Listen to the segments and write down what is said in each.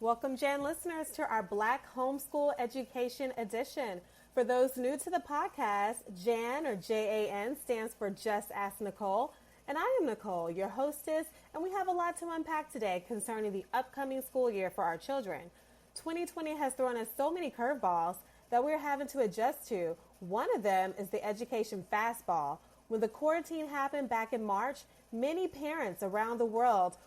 Welcome, Jan listeners, to our Black Homeschool Education Edition. For those new to the podcast, Jan, or Jan, stands for Just Ask Nicole. And I am Nicole, your hostess, and we have a lot to unpack today concerning the upcoming school year for our children. 2020 has thrown us so many curveballs that we're having to adjust to. One of them is the education fastball. When the quarantine happened back in March, many parents around the world,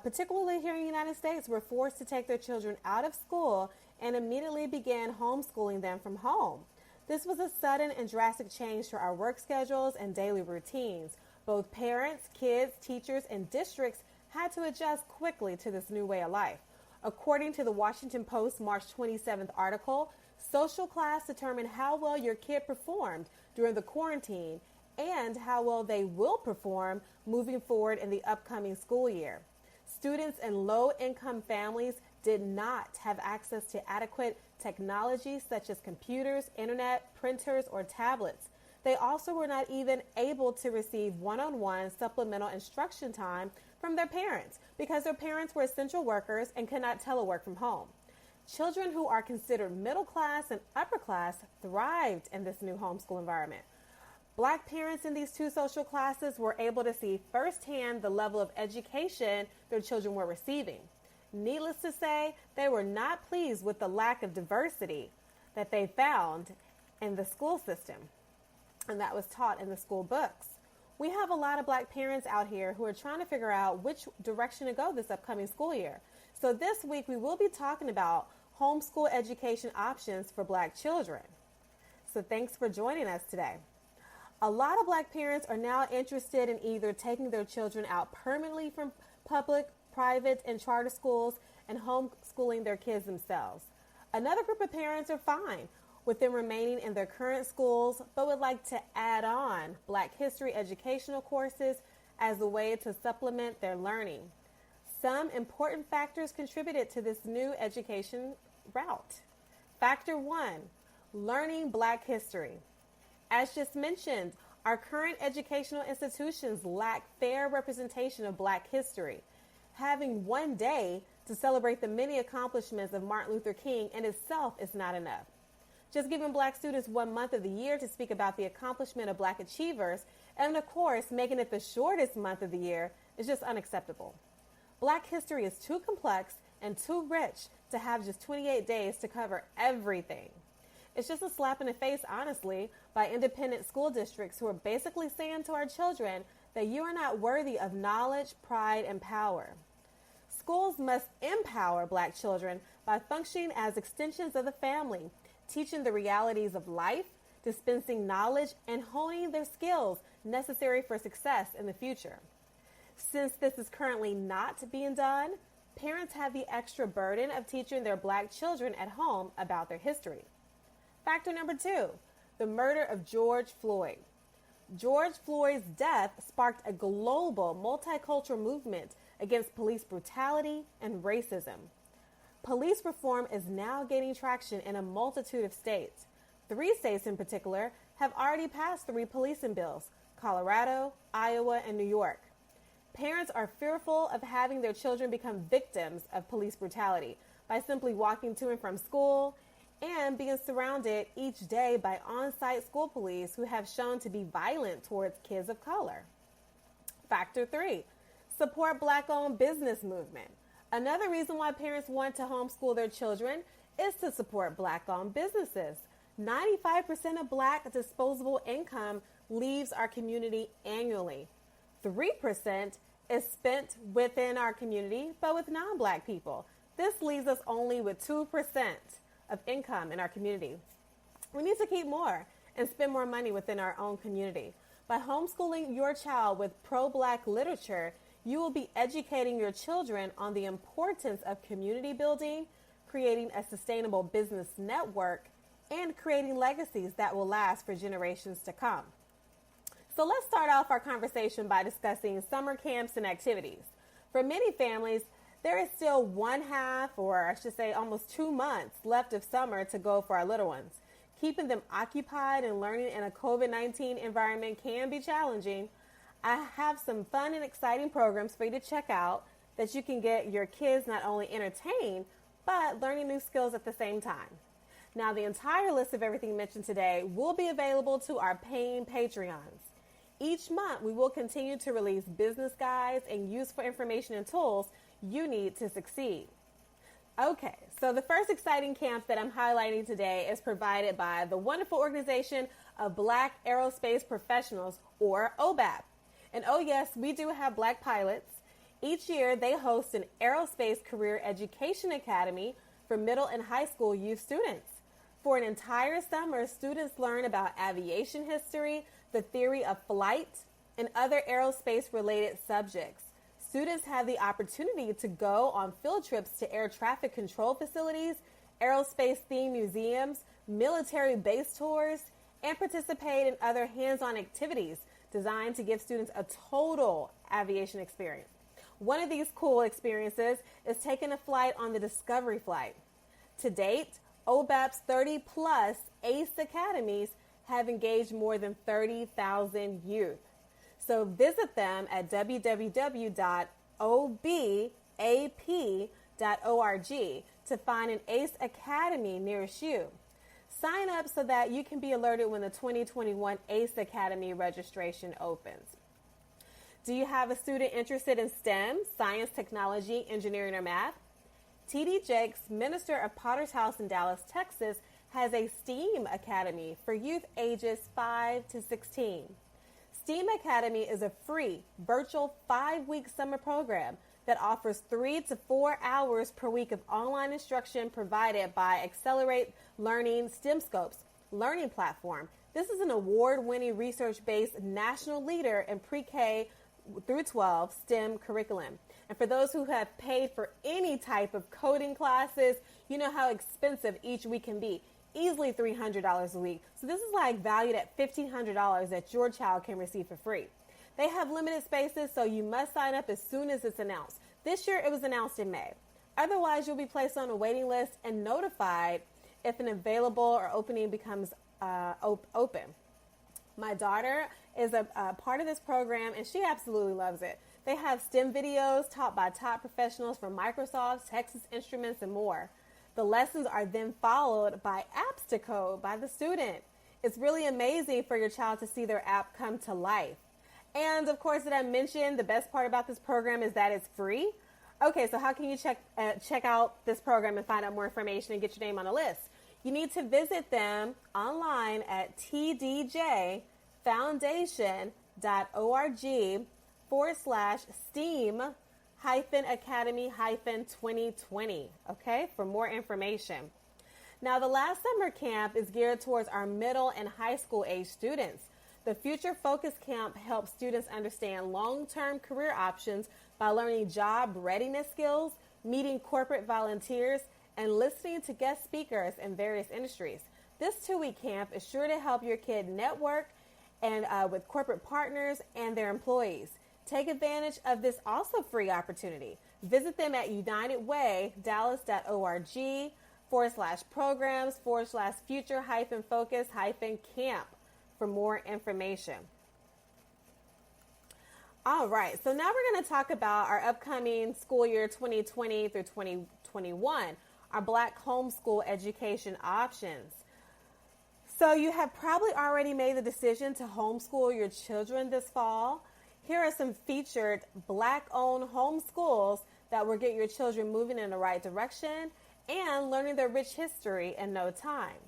particularly here in the United States, were forced to take their children out of school and immediately began homeschooling them from home. This was a sudden and drastic change to our work schedules and daily routines. Both parents, kids, teachers, and districts had to adjust quickly to this new way of life. According to the Washington Post March 27th article, social class determined how well your kid performed during the quarantine and how well they will perform moving forward in the upcoming school year. Students in low-income families did not have access to adequate technology such as computers, internet, printers, or tablets. They also were not even able to receive one-on-one supplemental instruction time from their parents because their parents were essential workers and could not telework from home. Children who are considered middle class and upper class thrived in this new homeschool environment. Black parents in these two social classes were able to see firsthand the level of education their children were receiving. Needless to say, they were not pleased with the lack of diversity that they found in the school system and that was taught in the school books. We have a lot of Black parents out here who are trying to figure out which direction to go this upcoming school year. So this week we will be talking about homeschool education options for Black children. So thanks for joining us today. A lot of Black parents are now interested in either taking their children out permanently from public, private, and charter schools and homeschooling their kids themselves. Another group of parents are fine with them remaining in their current schools, but would like to add on Black history educational courses as a way to supplement their learning. Some important factors contributed to this new education route. Factor 1, learning Black history. As just mentioned, our current educational institutions lack fair representation of Black history. Having one day to celebrate the many accomplishments of Martin Luther King in itself is not enough. Just giving Black students 1 month of the year to speak about the accomplishment of Black achievers, and of course, making it the shortest month of the year is just unacceptable. Black history is too complex and too rich to have just 28 days to cover everything. It's just a slap in the face, honestly, by independent school districts who are basically saying to our children that you are not worthy of knowledge, pride, and power. Schools must empower Black children by functioning as extensions of the family, teaching the realities of life, dispensing knowledge, and honing their skills necessary for success in the future. Since this is currently not being done, parents have the extra burden of teaching their Black children at home about their history. Factor number 2, the murder of George Floyd. George Floyd's death sparked a global multicultural movement against police brutality and racism. Police reform is now gaining traction in a multitude of states. 3 states in particular have already passed 3 policing bills: Colorado, Iowa, and New York. Parents are fearful of having their children become victims of police brutality by simply walking to and from school and being surrounded each day by on-site school police who have shown to be violent towards kids of color. Factor 3, support Black-owned business movement. Another reason why parents want to homeschool their children is to support Black-owned businesses. 95% of Black disposable income leaves our community annually. 3% is spent within our community, but with non-Black people. This leaves us only with 2% of income in our community. We need to keep more and spend more money within our own community. By homeschooling your child with pro-Black literature, you will be educating your children on the importance of community building, creating a sustainable business network, and creating legacies that will last for generations to come. So let's start off our conversation by discussing summer camps and activities. For many families, there is still 1/2, or I should say almost 2 months left of summer to go for our little ones. Keeping them occupied and learning in a COVID-19 environment can be challenging. I have some fun and exciting programs for you to check out that you can get your kids not only entertained, but learning new skills at the same time. Now, the entire list of everything mentioned today will be available to our paying Patreons. Each month, we will continue to release business guides and useful information and tools you need to succeed. Okay, so the first exciting camp that I'm highlighting today is provided by the wonderful organization of Black Aerospace Professionals, or OBAP. And oh yes, we do have Black pilots. Each year, they host an Aerospace Career Education Academy for middle and high school youth students. For an entire summer, students learn about aviation history, the theory of flight, and other aerospace-related subjects. Students have the opportunity to go on field trips to air traffic control facilities, aerospace-themed museums, military base tours, and participate in other hands-on activities designed to give students a total aviation experience. One of these cool experiences is taking a flight on the Discovery flight. To date, OBAP's 30-plus ACE academies have engaged more than 30,000 youth. So visit them at www.obap.org to find an ACE Academy nearest you. Sign up so that you can be alerted when the 2021 ACE Academy registration opens. Do you have a student interested in STEM, science, technology, engineering, or math? T.D. Jakes, minister of Potter's House in Dallas, Texas, has a STEAM Academy for youth ages 5 to 16. STEAM Academy is a free, virtual 5-week summer program that offers 3 to 4 hours per week of online instruction provided by Accelerate Learning STEM Scopes learning platform. This is an award-winning research-based national leader in pre-K through 12 STEM curriculum. And for those who have paid for any type of coding classes, you know how expensive each week can be. Easily $300 a week. So this is like valued at $1,500 that your child can receive for free. They have limited spaces, so you must sign up as soon as it's announced. This year, it was announced in May. Otherwise, you'll be placed on a waiting list and notified if an available or opening becomes open. My daughter is a part of this program, and she absolutely loves it. They have STEM videos taught by top professionals from Microsoft, Texas Instruments, and more. The lessons are then followed by apps to code by the student. It's really amazing for your child to see their app come to life. And of course, did I mention the best part about this program is that it's free? Okay, so how can you check out this program and find out more information and get your name on the list? You need to visit them online at tdjfoundation.org/STEAM-Academy-2020, okay, for more information. Now, the last summer camp is geared towards our middle and high school age students. The Future Focus Camp helps students understand long-term career options by learning job readiness skills, meeting corporate volunteers, and listening to guest speakers in various industries. This 2-week camp is sure to help your kid network and with corporate partners and their employees. Take advantage of this also free opportunity. Visit them at unitedwaydallas.org/programs/future-focus-camp for more information. All right, so now we're going to talk about our upcoming school year 2020 through 2021, our Black homeschool education options. So you have probably already made the decision to homeschool your children this fall. Here are some featured Black-owned homeschools that will get your children moving in the right direction and learning their rich history in no time.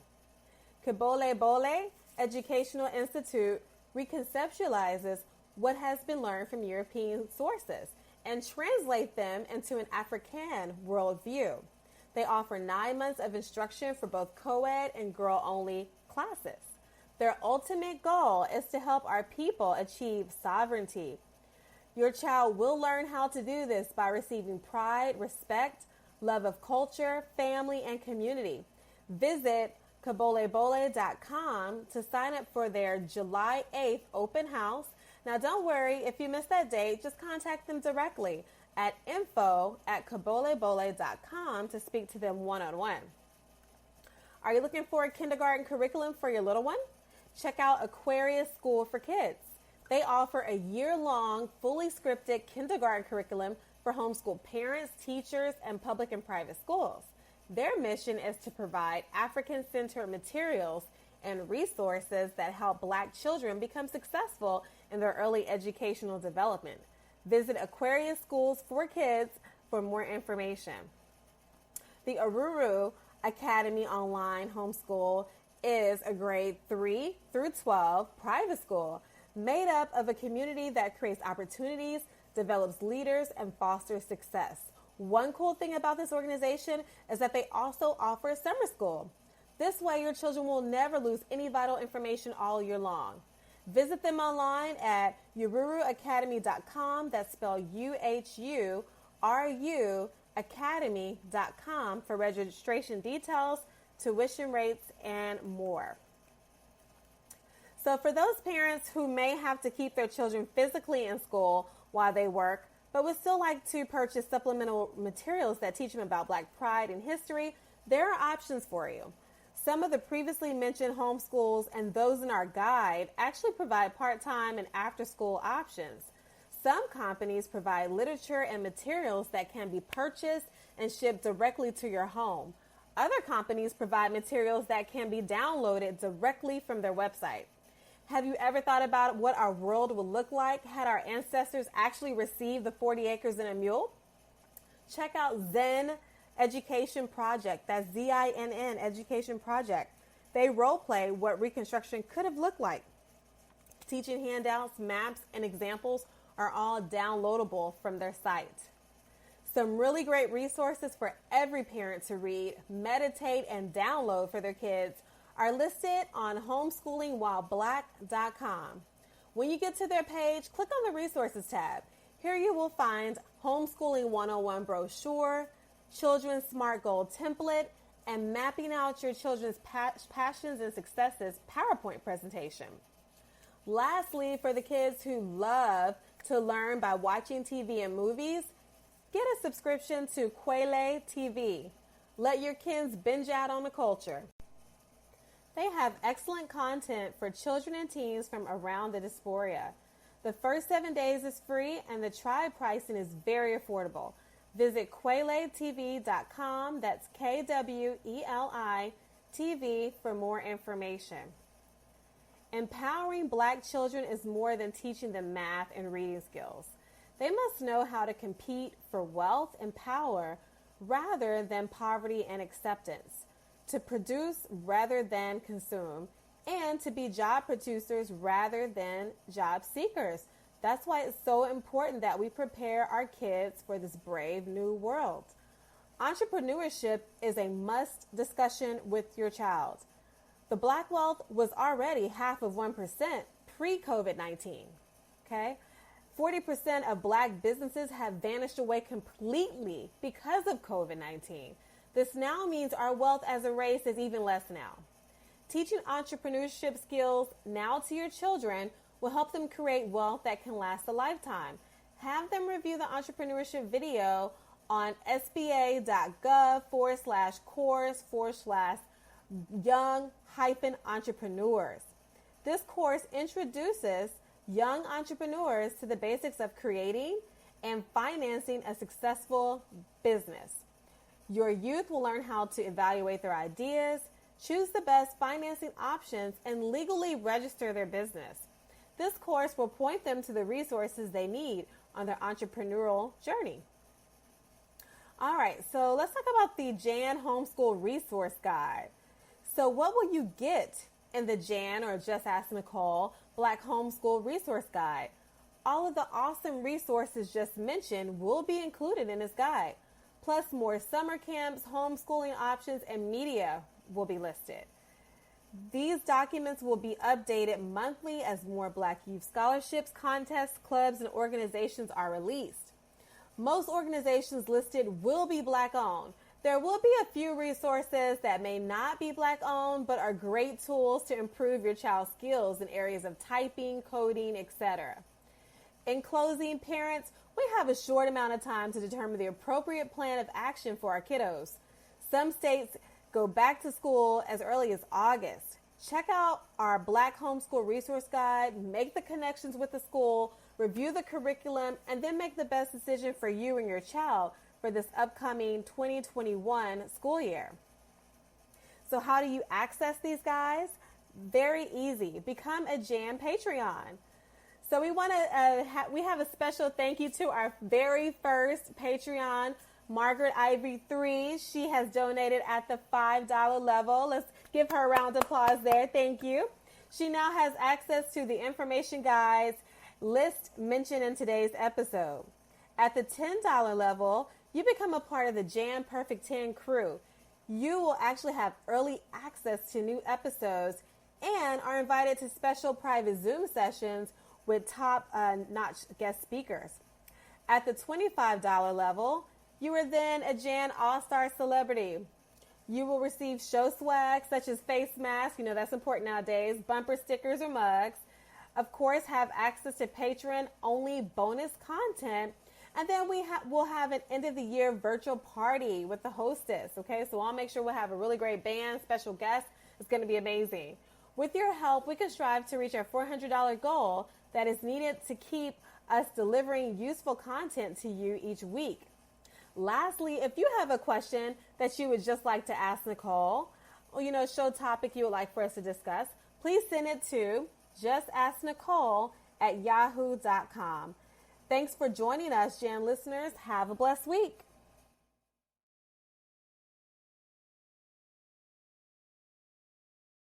Kibole Bole Educational Institute reconceptualizes what has been learned from European sources and translate them into an African worldview. They offer 9 months of instruction for both co-ed and girl-only classes. Their ultimate goal is to help our people achieve sovereignty. Your child will learn how to do this by receiving pride, respect, love of culture, family, and community. Visit kibolebole.com to sign up for their July 8th open house. Now, don't worry, if you missed that date, just contact them directly at info@kibolebole.com to speak to them one-on-one. Are you looking for a kindergarten curriculum for your little one? Check out Aquarius School for Kids. They offer a year-long, fully scripted kindergarten curriculum for homeschool parents, teachers, and public and private schools. Their mission is to provide African-centered materials and resources that help Black children become successful in their early educational development. Visit Aquarius Schools for Kids for more information. The Aruru Academy Online Homeschool is a grade 3 through 12 private school made up of a community that creates opportunities, develops leaders, and fosters success. One cool thing about this organization is that they also offer summer school. This way, your children will never lose any vital information all year long. Visit them online at ururuacademy.com, that's spelled UHURU academy.com for registration details, tuition rates, and more. So for those parents who may have to keep their children physically in school while they work, but would still like to purchase supplemental materials that teach them about Black pride and history, there are options for you. Some of the previously mentioned homeschools and those in our guide actually provide part-time and after-school options. Some companies provide literature and materials that can be purchased and shipped directly to your home. Other companies provide materials that can be downloaded directly from their website. Have you ever thought about what our world would look like had our ancestors actually received the 40 acres and a mule? Check out Zen Education Project. That's ZINN Education Project. They role play what Reconstruction could have looked like. Teaching handouts, maps, and examples are all downloadable from their site. Some really great resources for every parent to read, meditate, and download for their kids are listed on homeschoolingwhileblack.com. When you get to their page, click on the Resources tab. Here you will find Homeschooling 101 brochure, Children's SMART Goal template, and Mapping Out Your Children's Passions and Successes PowerPoint presentation. Lastly, for the kids who love to learn by watching TV and movies, get a subscription to Quele TV. Let your kids binge out on the culture. They have excellent content for children and teens from around the diaspora. The first 7 days is free and the trial pricing is very affordable. Visit QueleTV.com, that's KWELI TV, for more information. Empowering Black children is more than teaching them math and reading skills. They must know how to compete for wealth and power rather than poverty and acceptance, to produce rather than consume, and to be job producers rather than job seekers. That's why it's so important that we prepare our kids for this brave new world. Entrepreneurship is a must discussion with your child. The Black wealth was already half of 1% pre-COVID-19, okay? 40% of Black businesses have vanished away completely because of COVID-19. This now means our wealth as a race is even less now. Teaching entrepreneurship skills now to your children will help them create wealth that can last a lifetime. Have them review the entrepreneurship video on sba.gov/course/young-entrepreneurs. This course introduces young entrepreneurs to the basics of creating and financing a successful business. Your youth will learn how to evaluate their ideas, choose the best financing options, and legally register their business. This course will point them to the resources they need on their entrepreneurial journey. All right, so let's talk about the Jan Homeschool Resource Guide. So what will you get in the Jan, or Just Ask Nicole, Black Homeschool Resource Guide? All of the awesome resources just mentioned will be included in this guide. Plus more summer camps, homeschooling options, and media will be listed. These documents will be updated monthly as more Black youth scholarships, contests, clubs, and organizations are released. Most organizations listed will be Black owned. There will be a few resources that may not be Black owned, but are great tools to improve your child's skills in areas of typing, coding, etc. In closing, parents, we have a short amount of time to determine the appropriate plan of action for our kiddos. Some states go back to school as early as August. Check out our Black Homeschool Resource Guide, make the connections with the school, review the curriculum, and then make the best decision for you and your child for this upcoming 2021 school year. So how do you access these guys? Very easy. Become a Jam Patreon. So we want to we have a special thank you to our very first Patreon, Margaret Ivy 3. She has donated at the $5 level. Let's give her a round of applause there. Thank you. She now has access to the information guides list mentioned in today's episode. At the $10 level, you become a part of the Jam Perfect 10 crew. You will actually have early access to new episodes and are invited to special private Zoom sessions with top-notch guest speakers. At the $25 level, you are then a Jan All-Star celebrity. You will receive show swag such as face masks, that's important nowadays, bumper stickers or mugs. Of course, have access to Patreon-only bonus content. And then we'll have an end-of-the-year virtual party with the hostess, okay? So I'll make sure we'll have a really great band, special guests. It's going to be amazing. With your help, we can strive to reach our $400 goal that is needed to keep us delivering useful content to you each week. Lastly, if you have a question that you would just like to ask Nicole, or show topic you would like for us to discuss, please send it to justasknicole@yahoo.com. Thanks for joining us, Jam listeners. Have a blessed week.